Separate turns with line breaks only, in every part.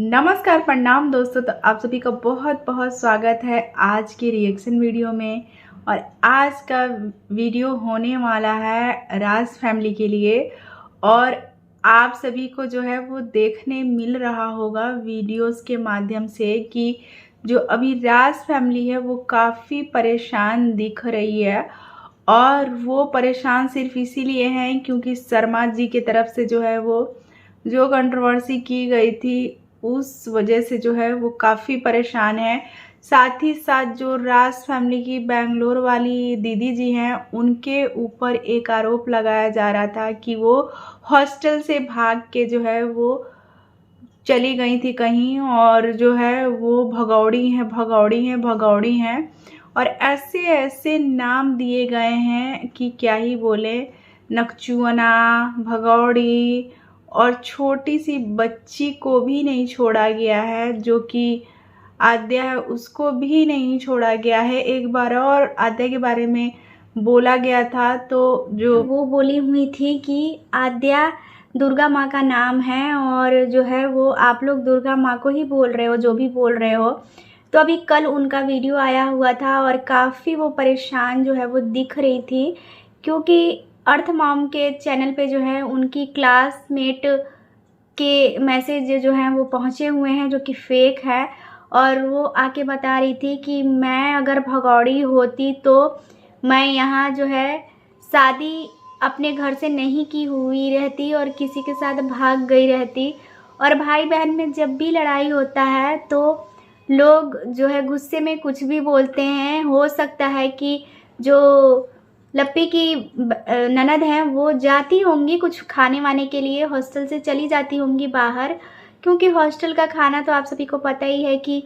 नमस्कार, प्रणाम दोस्तों। तो आप सभी का बहुत बहुत स्वागत है आज के रिएक्शन वीडियो में। और आज का वीडियो होने वाला है राज फैमिली के लिए। और आप सभी को जो है वो देखने मिल रहा होगा वीडियोस के माध्यम से कि जो अभी राज फैमिली है वो काफ़ी परेशान दिख रही है। और वो परेशान सिर्फ इसीलिए हैं क्योंकि शर्मा जी की तरफ से जो है वो जो कंट्रोवर्सी की गई थी उस वजह से जो है वो काफ़ी परेशान है। साथ ही साथ जो राज फैमिली की बेंगलोर वाली दीदी जी हैं उनके ऊपर एक आरोप लगाया जा रहा था कि वो हॉस्टल से भाग के जो है वो चली गई थी कहीं, और जो है वो भगौड़ी हैं भगौड़ी हैं भगौड़ी हैं। और ऐसे ऐसे नाम दिए गए हैं कि क्या ही बोले। नकचुअना, भगौड़ी, और छोटी सी बच्ची को भी नहीं छोड़ा गया है जो कि आद्या है, उसको भी नहीं छोड़ा गया है। एक बार और आद्या के बारे में बोला गया था तो जो
वो बोली हुई थी कि आद्या दुर्गा माँ का नाम है और जो है वो आप लोग दुर्गा माँ को ही बोल रहे हो, जो भी बोल रहे हो। तो अभी कल उनका वीडियो आया हुआ था और काफ़ी वो परेशान जो है वो दिख रही थी, क्योंकि अर्थ मॉम के चैनल पे जो है उनकी क्लासमेट के मैसेज जो हैं वो पहुँचे हुए हैं जो कि फेक है। और वो आके बता रही थी कि मैं अगर भगौड़ी होती तो मैं यहाँ जो है शादी अपने घर से नहीं की हुई रहती और किसी के साथ भाग गई रहती। और भाई बहन में जब भी लड़ाई होता है तो लोग जो है गुस्से में कुछ भी बोलते हैं। हो सकता है कि जो लप्पी की ननद हैं वो जाती होंगी कुछ खाने वाने के लिए, हॉस्टल से चली जाती होंगी बाहर, क्योंकि हॉस्टल का खाना तो आप सभी को पता ही है कि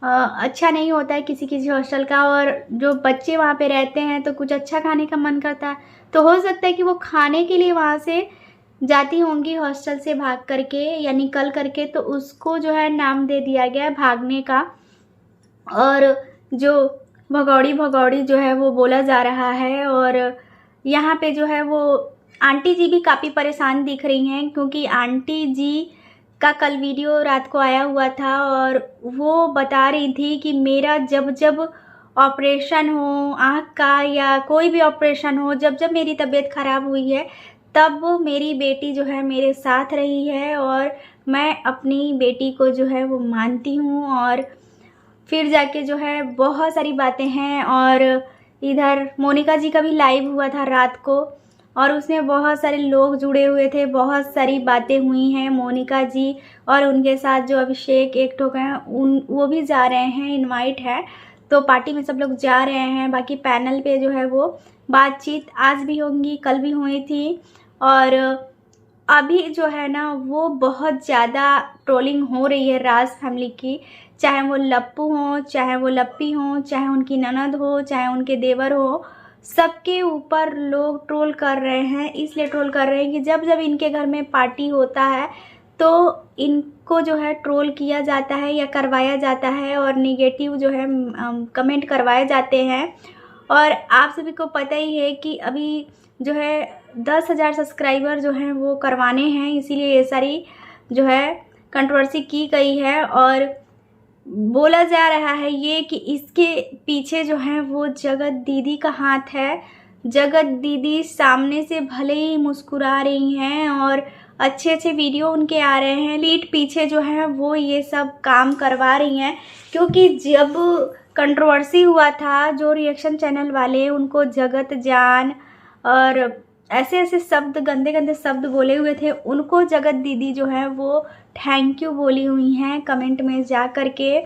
अच्छा नहीं होता है किसी किसी हॉस्टल का। और जो बच्चे वहाँ पे रहते हैं तो कुछ अच्छा खाने का मन करता है, तो हो सकता है कि वो खाने के लिए वहाँ से जाती होंगी हॉस्टल से भाग करके या निकल करके, तो उसको जो है नाम दे दिया गया है भागने का। और जो भगौड़ी भगौड़ी जो है वो बोला जा रहा है। और यहाँ पे जो है वो आंटी जी भी काफ़ी परेशान दिख रही हैं, क्योंकि आंटी जी का कल वीडियो रात को आया हुआ था और वो बता रही थी कि मेरा जब जब ऑपरेशन हो आँख का या कोई भी ऑपरेशन हो, जब जब मेरी तबीयत ख़राब हुई है तब मेरी बेटी जो है मेरे साथ रही है और मैं अपनी बेटी को जो है वो मानती हूँ। और फिर जाके जो है बहुत सारी बातें हैं। और इधर मोनिका जी का भी लाइव हुआ था रात को और उसमें बहुत सारे लोग जुड़े हुए थे, बहुत सारी बातें हुई हैं। मोनिका जी और उनके साथ जो अभिषेक एक ठोक हैं वो भी जा रहे हैं, इनवाइट है तो पार्टी में सब लोग जा रहे हैं। बाकी पैनल पे जो है वो बातचीत आज भी होंगी, कल भी हुई थी। और अभी जो है ना वो बहुत ज़्यादा ट्रोलिंग हो रही है राज फैमिली की, चाहे वो लप्पू हो, चाहे वो लप्पी हो, चाहे उनकी ननद हो, चाहे उनके देवर हो, सबके ऊपर लोग ट्रोल कर रहे हैं। इसलिए ट्रोल कर रहे हैं कि जब जब इनके घर में पार्टी होता है तो इनको जो है ट्रोल किया जाता है या करवाया जाता है और निगेटिव जो है कमेंट करवाए जाते हैं। और आप सभी को पता ही है कि अभी जो है 10,000 सब्सक्राइबर जो हैं वो करवाने हैं, इसीलिए ये सारी जो है कंट्रोवर्सी की गई है। और बोला जा रहा है ये कि इसके पीछे जो है वो जगत दीदी का हाथ है। जगत दीदी सामने से भले ही मुस्कुरा रही हैं और अच्छे अच्छे वीडियो उनके आ रहे हैं, लीड पीछे जो है वो ये सब काम करवा रही हैं। क्योंकि जब कंट्रोवर्सी हुआ था जो रिएक्शन चैनल वाले उनको जगत जान और ऐसे ऐसे शब्द, गंदे गंदे शब्द बोले हुए थे, उनको जगत दीदी जो है वो थैंक यू बोली हुई हैं कमेंट में जा कर के।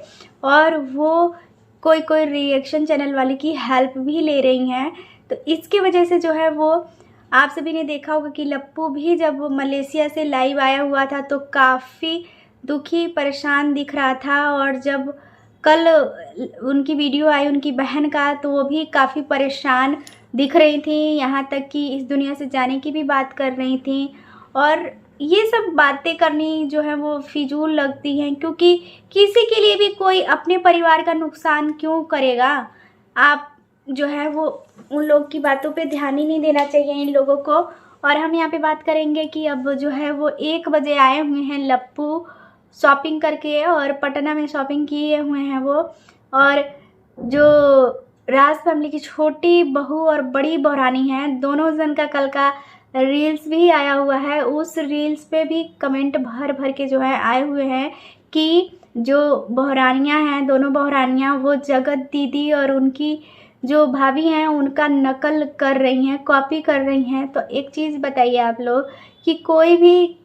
और वो कोई कोई रिएक्शन चैनल वाले की हेल्प भी ले रही हैं। तो इसकी वजह से जो है वो आप सभी ने देखा होगा कि लप्पू भी जब मलेशिया से लाइव आया हुआ था तो काफ़ी दुखी परेशान दिख रहा था। और जब कल उनकी वीडियो आई उनकी बहन का तो वो भी काफ़ी परेशान दिख रही थी, यहाँ तक कि इस दुनिया से जाने की भी बात कर रही थी। और ये सब बातें करनी जो है वो फिजूल लगती हैं, क्योंकि किसी के लिए भी कोई अपने परिवार का नुकसान क्यों करेगा। आप जो है वो उन लोग की बातों पे ध्यान ही नहीं देना चाहिए इन लोगों को। और हम यहाँ पे बात करेंगे कि अब जो है वो 1 बजे आए हुए हैं लप्पू शॉपिंग करके और पटना में शॉपिंग किए हुए हैं वो। और जो राज फैमिली की छोटी बहू और बड़ी बहरानी है, दोनों जन का कल का रील्स भी आया हुआ है। उस रील्स पे भी कमेंट भर भर के जो है आए हुए हैं कि जो बहरानियाँ हैं, दोनों बहरानियाँ, वो जगत दीदी और उनकी जो भाभी हैं उनका नकल कर रही हैं, कॉपी कर रही हैं। तो एक चीज़ बताइए आप लोग कि कोई भी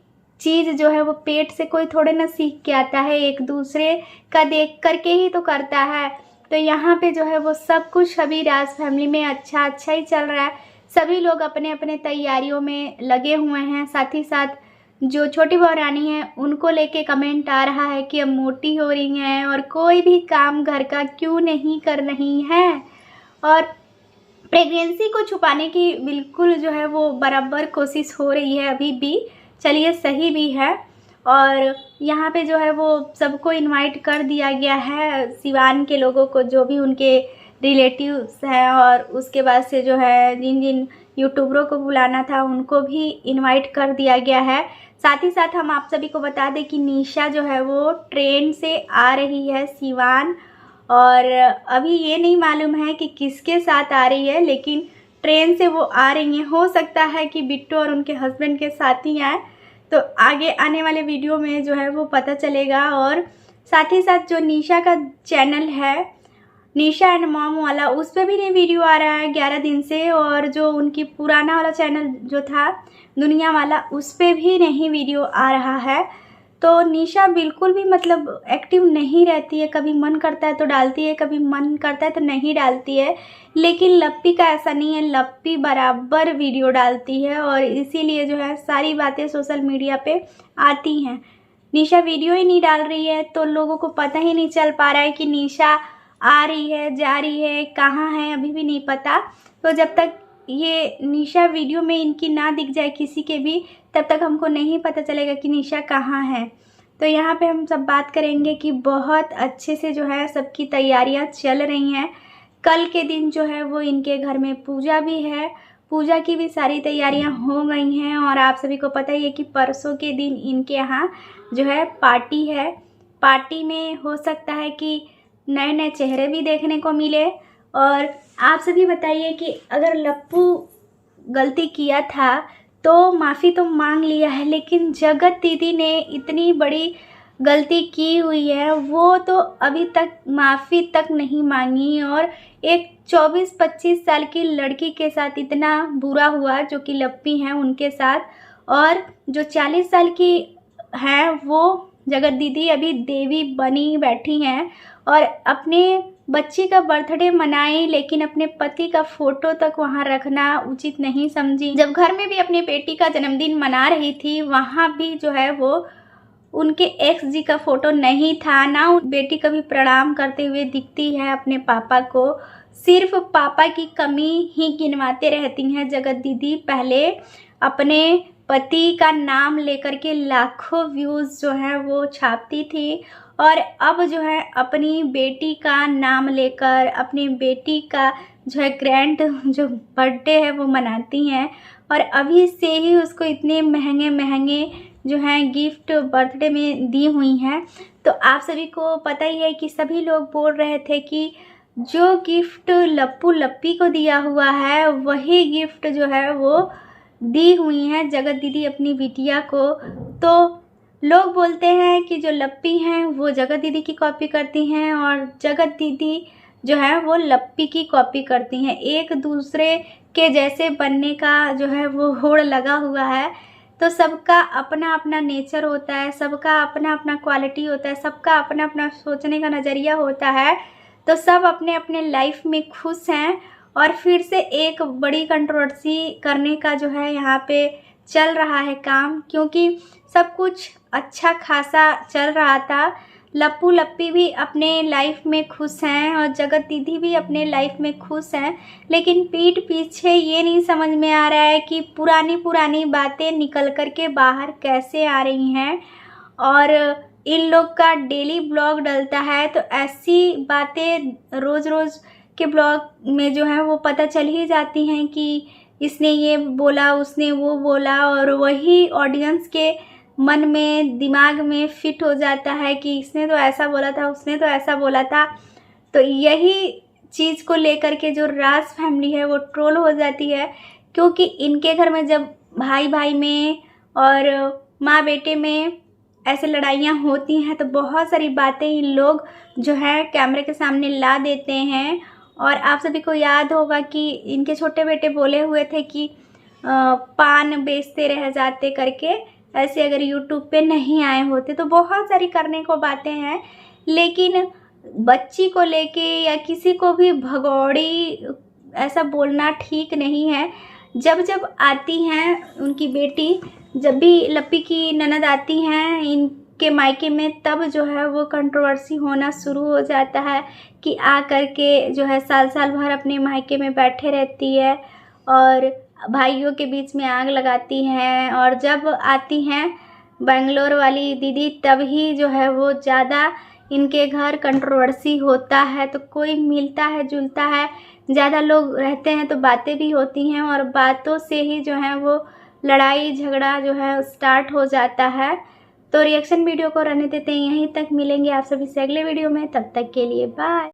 चीज़ जो है वो पेट से कोई थोड़े ना सीख के आता है, एक दूसरे का देख करके ही तो करता है। तो यहाँ पे जो है वो सब कुछ अभी राज फैमिली में अच्छा ही चल रहा है। सभी लोग अपने अपने तैयारियों में लगे हुए हैं। साथ ही साथ जो छोटी बहरानी है उनको लेके कमेंट आ रहा है कि अब मोटी हो रही हैं और कोई भी काम घर का क्यों नहीं कर रही हैं। और प्रेगनेंसी को छुपाने की बिल्कुल जो है वो बराबर कोशिश हो रही है अभी भी। चलिए, सही भी है। और यहाँ पे जो है वो सबको इनवाइट कर दिया गया है, सिवान के लोगों को, जो भी उनके रिलेटिव्स हैं, और उसके बाद से जो है जिन जिन यूट्यूबरों को बुलाना था उनको भी इनवाइट कर दिया गया है। साथ ही साथ हम आप सभी को बता दें कि निशा जो है वो ट्रेन से आ रही है सिवान, और अभी ये नहीं मालूम है कि किसके साथ आ रही है, लेकिन ट्रेन से वो आ रही हैं। हो सकता है कि बिट्टू और उनके हस्बैंड के साथ ही आए, तो आगे आने वाले वीडियो में जो है वो पता चलेगा। और साथ ही साथ जो निशा का चैनल है, निशा एंड मॉम वाला, उस पर भी नहीं वीडियो आ रहा है 11 दिन से। और जो उनकी पुराना वाला चैनल जो था दुनिया वाला, उस पर भी नहीं वीडियो आ रहा है। तो निशा बिल्कुल भी मतलब एक्टिव नहीं रहती है। कभी मन करता है तो डालती है, कभी मन करता है तो नहीं डालती है। लेकिन लप्पी का ऐसा नहीं है, लप्पी बराबर वीडियो डालती है और इसीलिए जो है सारी बातें सोशल मीडिया पे आती हैं। निशा वीडियो ही नहीं डाल रही है तो लोगों को पता ही नहीं चल पा रहा है कि निशा आ रही है, जा रही है, कहाँ है, अभी भी नहीं पता। तो जब तक ये निशा वीडियो में इनकी ना दिख जाए किसी के भी, तब तक हमको नहीं पता चलेगा कि निशा कहाँ है। तो यहाँ पे हम सब बात करेंगे कि बहुत अच्छे से जो है सबकी तैयारियाँ चल रही हैं। कल के दिन जो है वो इनके घर में पूजा भी है, पूजा की भी सारी तैयारियां हो गई हैं। और आप सभी को पता ही है कि परसों के दिन इनके यहाँ जो है पार्टी है। पार्टी में हो सकता है कि नए नए चेहरे भी देखने को मिले। और आप सभी बताइए कि अगर लप्पू गलती किया था तो माफ़ी तो मांग लिया है, लेकिन जगत दीदी ने इतनी बड़ी गलती की हुई है, वो तो अभी तक माफ़ी तक नहीं मांगी। और एक 24-25 साल की लड़की के साथ इतना बुरा हुआ, जो कि लप्पी हैं उनके साथ। और जो 40 साल की हैं वो जगत दीदी अभी देवी बनी बैठी हैं और अपने बच्ची का बर्थडे मनाई, लेकिन अपने पति का फोटो तक वहाँ रखना उचित नहीं समझी। जब घर में भी अपनी बेटी का जन्मदिन मना रही थी, वहाँ भी जो है वो उनके एक्स जी का फोटो नहीं था। ना बेटी कभी प्रणाम करते हुए दिखती है अपने पापा को, सिर्फ पापा की कमी ही गिनवाते रहती हैं जगत दीदी। पहले अपने पति का नाम लेकर के लाखों व्यूज़ जो है वो छापती थी, और अब जो है अपनी बेटी का नाम लेकर अपनी बेटी का जो है ग्रैंड जो बर्थडे है वो मनाती हैं। और अभी से ही उसको इतने महंगे महंगे जो हैं गिफ्ट बर्थडे में दी हुई हैं। तो आप सभी को पता ही है कि सभी लोग बोल रहे थे कि जो गिफ्ट लप्पू लप्पी को दिया हुआ है वही गिफ्ट जो है वो दी हुई हैं जगत दीदी अपनी बिटिया को। तो लोग बोलते हैं कि जो लप्पी हैं वो जगत दीदी की कॉपी करती हैं और जगत दीदी जो है वो लप्पी की कॉपी करती हैं। एक दूसरे के जैसे बनने का जो है वो होड़ लगा हुआ है। तो सबका अपना अपना नेचर होता है, सबका अपना अपना क्वालिटी होता है, सबका अपना अपना सोचने का नज़रिया होता है। तो सब अपने अपने लाइफ में खुश हैं। और फिर से एक बड़ी कंट्रोवर्सी करने का जो है यहाँ पे चल रहा है काम, क्योंकि सब कुछ अच्छा खासा चल रहा था। लप्पू लप्पी भी अपने लाइफ में खुश हैं और जगत दीदी भी अपने लाइफ में खुश हैं, लेकिन पीठ पीछे ये नहीं समझ में आ रहा है कि पुरानी पुरानी बातें निकल कर के बाहर कैसे आ रही हैं। और इन लोग का डेली ब्लॉग डलता है, तो ऐसी बातें रोज़ रोज़ के ब्लॉग में जो है वो पता चल ही जाती हैं कि इसने ये बोला, उसने वो बोला, और वही ऑडियंस के मन में दिमाग में फिट हो जाता है कि इसने तो ऐसा बोला था, उसने तो ऐसा बोला था। तो यही चीज़ को लेकर के जो राज फैमिली है वो ट्रोल हो जाती है, क्योंकि इनके घर में जब भाई भाई में और माँ बेटे में ऐसे लड़ाइयाँ होती हैं तो बहुत सारी बातें इन लोग जो है कैमरे के सामने ला देते हैं। और आप सभी को याद होगा कि इनके छोटे बेटे बोले हुए थे कि पान बेचते रह जाते करके, ऐसे अगर यूट्यूब पे नहीं आए होते। तो बहुत सारी करने को बातें हैं, लेकिन बच्ची को लेके या किसी को भी भगौड़ी ऐसा बोलना ठीक नहीं है। जब जब आती हैं उनकी बेटी, जब भी लप्पी की ननद आती हैं इनके मायके में, तब जो है वो कंट्रोवर्सी होना शुरू हो जाता है कि आ करके जो है साल साल भर अपने मायके में बैठे रहती है और भाइयों के बीच में आग लगाती हैं। और जब आती हैं बेंगलोर वाली दीदी, तब ही जो है वो ज़्यादा इनके घर कंट्रोवर्सी होता है। तो कोई मिलता है जुलता है, ज़्यादा लोग रहते हैं तो बातें भी होती हैं, और बातों से ही जो है वो लड़ाई झगड़ा जो है स्टार्ट हो जाता है। तो रिएक्शन वीडियो को रहने देते हैं यहीं तक, मिलेंगे आप सभी से अगले वीडियो में, तब तक के लिए बाय।